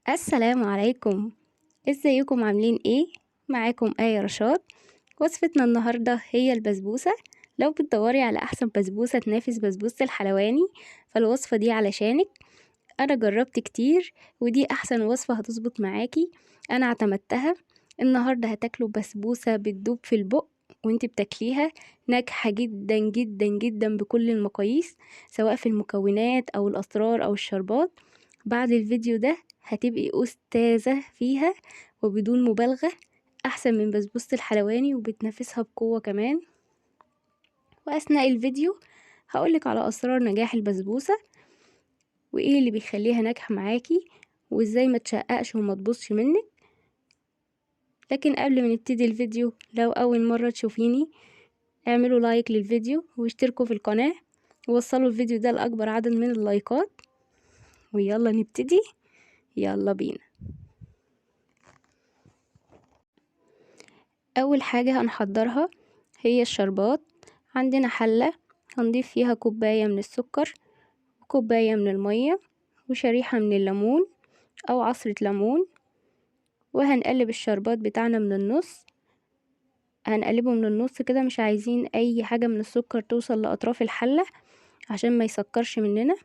السلام عليكم. ازيكم عاملين ايه؟ معاكم آية رشاد. وصفتنا النهاردة هي البسبوسة. لو بتدوري على احسن بسبوسة تنافس بسبوسة الحلواني فالوصفة دي علشانك. انا جربت كتير ودي احسن وصفة هتظبط معاكي. انا اعتمدتها. النهاردة هتاكلوا بسبوسة بتدوب في البق وانت بتاكليها، ناجحة جدا جدا جدا بكل المقاييس، سواء في المكونات او الاسرار او الشربات. بعد الفيديو ده هتبقي أستاذة فيها وبدون مبالغة، أحسن من بسبوسة الحلواني وبتنافسها بقوة كمان. وأثناء الفيديو هقولك على أسرار نجاح البسبوسة وإيه اللي بيخليها ناجحة معاكي وإزاي ما تشققش وما تبصش منك. لكن قبل ما نبتدي الفيديو، لو أول مرة تشوفيني اعملوا لايك للفيديو واشتركوا في القناة ووصلوا الفيديو ده لأكبر عدد من اللايكات. ويلا نبتدي، يلا بينا. اول حاجة هنحضرها هي الشربات. عندنا حلة هنضيف فيها كوباية من السكر وكوباية من المية وشريحة من الليمون او عصرة ليمون، وهنقلب الشربات بتاعنا من النص. هنقلبه من النص كده، مش عايزين اي حاجة من السكر توصل لاطراف الحلة عشان ما يسكرش مننا.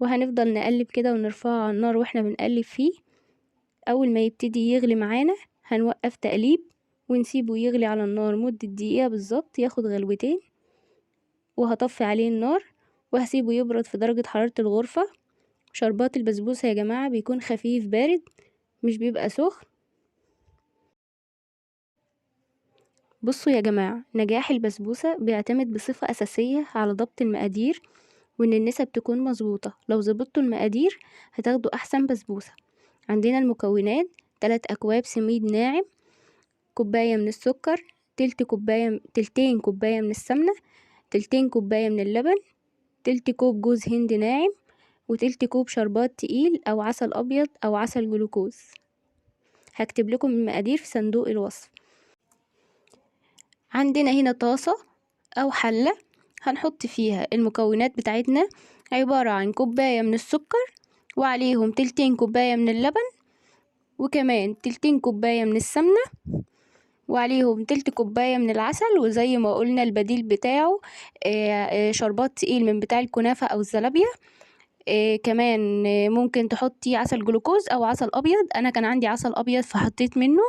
وهنفضل نقلب كده ونرفعه على النار واحنا بنقلب فيه. اول ما يبتدي يغلي معانا هنوقف تقليب ونسيبه يغلي على النار مدة دقيقة بالظبط، ياخد غلوتين، وهطفي عليه النار وهسيبه يبرد في درجة حرارة الغرفة. شربات البسبوسة يا جماعة بيكون خفيف بارد، مش بيبقى سخن. بصوا يا جماعة، نجاح البسبوسة بيعتمد بصفة أساسية على ضبط المقادير وإن النسب تكون مظبوطة. لو ظبطتوا المقادير هتاخدوا أحسن بسبوسة. عندنا المكونات: 3 أكواب سميد ناعم، كوباية من السكر، تلتين كوباية من السمنة، تلتين كوباية من اللبن، تلت كوب جوز هند ناعم، وتلت كوب شربات تقيل او عسل ابيض او عسل جلوكوز. هكتب لكم المقادير في صندوق الوصف. عندنا هنا طاسة او حلة هنحط فيها المكونات بتاعتنا، عبارة عن كوباية من السكر وعليهم تلتين كوباية من اللبن، وكمان تلتين كوباية من السمنة، وعليهم تلت كوباية من العسل. وزي ما قلنا البديل بتاعه شربات تقيل من بتاع الكنافة او الزلابية. كمان ممكن تحطي عسل جلوكوز او عسل ابيض، انا كان عندي عسل ابيض فحطيت منه.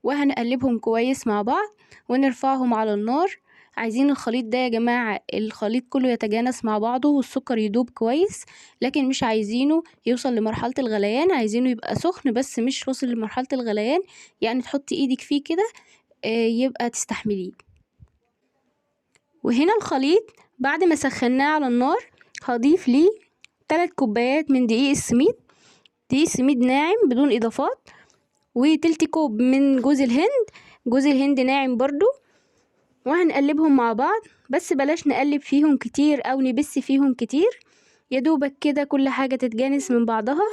وهنقلبهم كويس مع بعض ونرفعهم على النار. عايزين الخليط ده يا جماعة، الخليط كله يتجانس مع بعضه والسكر يدوب كويس، لكن مش عايزينه يوصل لمرحلة الغليان، عايزينه يبقى سخن بس مش وصل لمرحلة الغليان، يعني تحطي ايدك فيه كده يبقى تستحمليه. وهنا الخليط بعد ما سخناه على النار هضيف ليه 3 كوبايات من دقيق السميد، دقيق سميد ناعم بدون اضافات، وتلت كوب من جوز الهند، جوز الهند ناعم برضو. وهنقلبهم مع بعض، بس بلاش نقلب فيهم كتير او نبس فيهم كتير، يدوبك كده كل حاجة تتجانس من بعضها.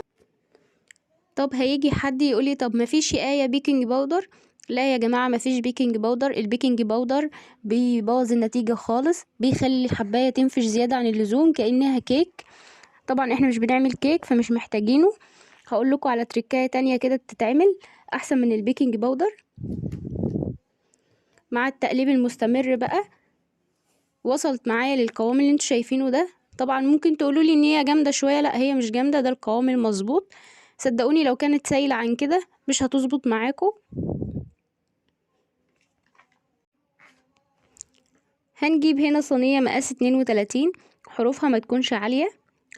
طب هيجي حد يقولي طب مفيش آية بيكنج باودر؟ لا يا جماعة، مفيش بيكنج باودر. البيكنج باودر بيبوظ النتيجة خالص، بيخلي الحباية تنفش زيادة عن اللزوم كأنها كيك. طبعا احنا مش بنعمل كيك فمش محتاجينه. هقول لكم على تريكاية تانية كده بتتعمل احسن من البيكنج باودر. مع التقليب المستمر بقى وصلت معايا للقوام اللي انتوا شايفينه ده. طبعا ممكن تقولوا لي ان هي جامده شويه، لا هي مش جامده، ده القوام المظبوط. صدقوني لو كانت سايله عن كده مش هتظبط معاكم. هنجيب هنا صينيه مقاس 32، حروفها ما تكونش عاليه.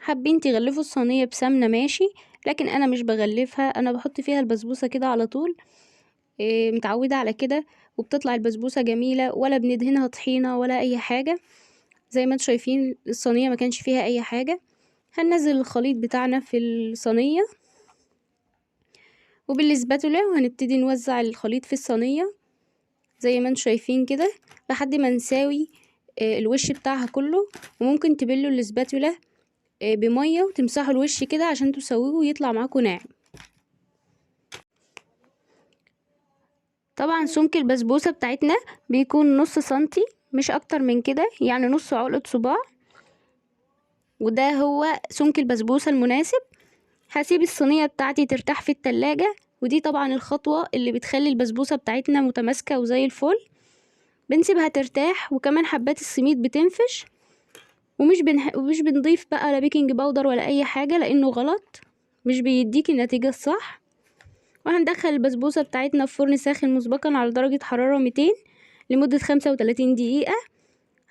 حابين تغلفوا الصينيه بسمنه ماشي، لكن انا مش بغلفها، انا بحط فيها البسبوسه كده على طول. متعودة على كده وبتطلع البسبوسة جميلة، ولا بندهنها طحينة ولا اي حاجة. زي ما انتوا شايفين الصينية ما كانش فيها اي حاجة. هننزل الخليط بتاعنا في الصينية وبالسباتولا وهنبتدي نوزع الخليط في الصينية زي ما انتوا شايفين كده لحد ما نساوي الوش بتاعها كله. وممكن تبلوا السباتولا بمية وتمسحوا الوش كده عشان تسووه ويطلع معاكم ناعم. طبعا سمك البسبوسة بتاعتنا بيكون نص سنتي، مش اكتر من كده، يعني نص عقلة صباع، وده هو سمك البسبوسة المناسب. هسيب الصينية بتاعتي ترتاح في التلاجة، ودي طبعا الخطوة اللي بتخلي البسبوسة بتاعتنا متماسكة وزي الفل. بنسيبها ترتاح، وكمان حبات السميد بتنفش، ومش بنضيف بقى لا بيكنج باودر ولا اي حاجة، لانه غلط، مش بيديك النتيجة الصح. وهندخل البسبوسة بتاعتنا في فرن ساخن مسبقا على درجة حرارة 200 لمدة 35 دقيقة.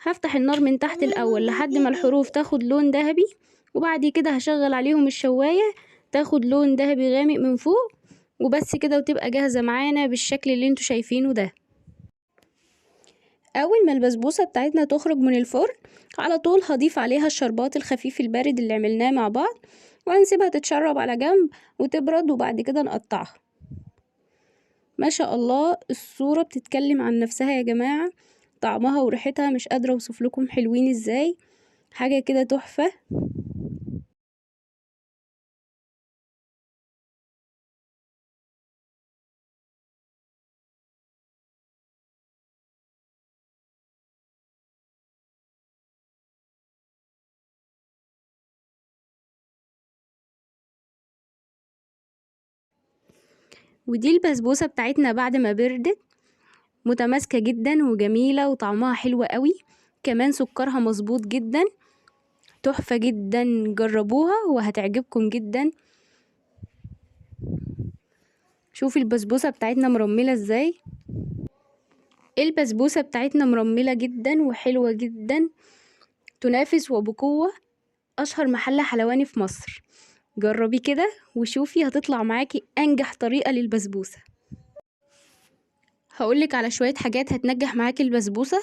هفتح النار من تحت الاول لحد ما الحروف تاخد لون ذهبي، وبعد كده هشغل عليهم الشواية تاخد لون ذهبي غامق من فوق، وبس كده وتبقى جاهزة معانا بالشكل اللي انتوا شايفينه ده. اول ما البسبوسة بتاعتنا تخرج من الفرن على طول هضيف عليها الشربات الخفيف البارد اللي عملناه مع بعض، وهنسيبها تتشرب على جنب وتبرد، وبعد كده نقطعها. ما شاء الله الصورة بتتكلم عن نفسها يا جماعة، طعمها وريحتها مش قادرة اوصف لكم حلوين ازاي، حاجة كده تحفة. ودي البسبوسة بتاعتنا بعد ما بردت، متماسكة جدا وجميلة وطعمها حلو قوي، كمان سكرها مظبوط جدا، تحفة جدا، جربوها وهتعجبكم جدا. شوفي البسبوسة بتاعتنا مرملة ازاي، البسبوسة بتاعتنا مرملة جدا وحلوة جدا، تنافس وبقوة اشهر محل حلواني في مصر. جربي كده وشوفي هتطلع معاكي انجح طريقة للبسبوسة. هقولك على شوية حاجات هتنجح معاكي البسبوسة.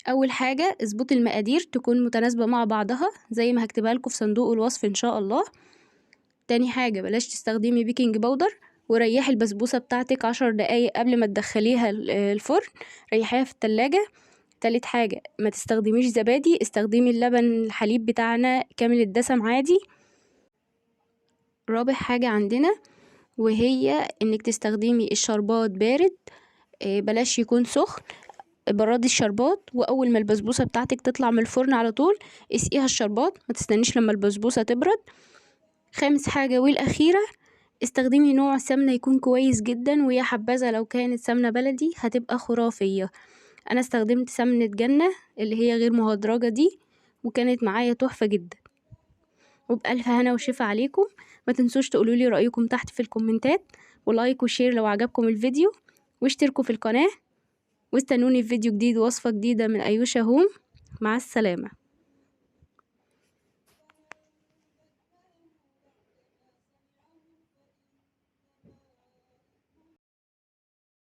اول حاجة اظبطي المقادير تكون متناسبة مع بعضها زي ما هكتبها لكم في صندوق الوصف ان شاء الله. تاني حاجة بلاش تستخدمي بيكنج باودر، وريحي البسبوسة بتاعتك 10 دقايق قبل ما تدخليها الفرن، ريحيها في التلاجة. تالت حاجة ما تستخدميش زبادي، استخدمي اللبن الحليب بتاعنا كامل الدسم عادي. رابع حاجة عندنا وهي انك تستخدمي الشربات بارد، بلاش يكون سخن، بردي الشربات، واول ما البسبوسه بتاعتك تطلع من الفرن على طول اسقيها الشربات، ما تستنيش لما البسبوسه تبرد. خامس حاجه والاخيره استخدمي نوع سمنه يكون كويس جدا، ويا حبذا لو كانت سمنه بلدي هتبقى خرافيه. انا استخدمت سمنه جنة اللي هي غير مهدرجه دي، وكانت معايا تحفه جدا. وبألف هنا وشفا عليكم. ما تنسوش تقولولي رأيكم تحت في الكومنتات، ولايك وشير لو عجبكم الفيديو، واشتركوا في القناة، واستنوني في فيديو جديد ووصفة جديدة من أيوشا هوم. مع السلامة.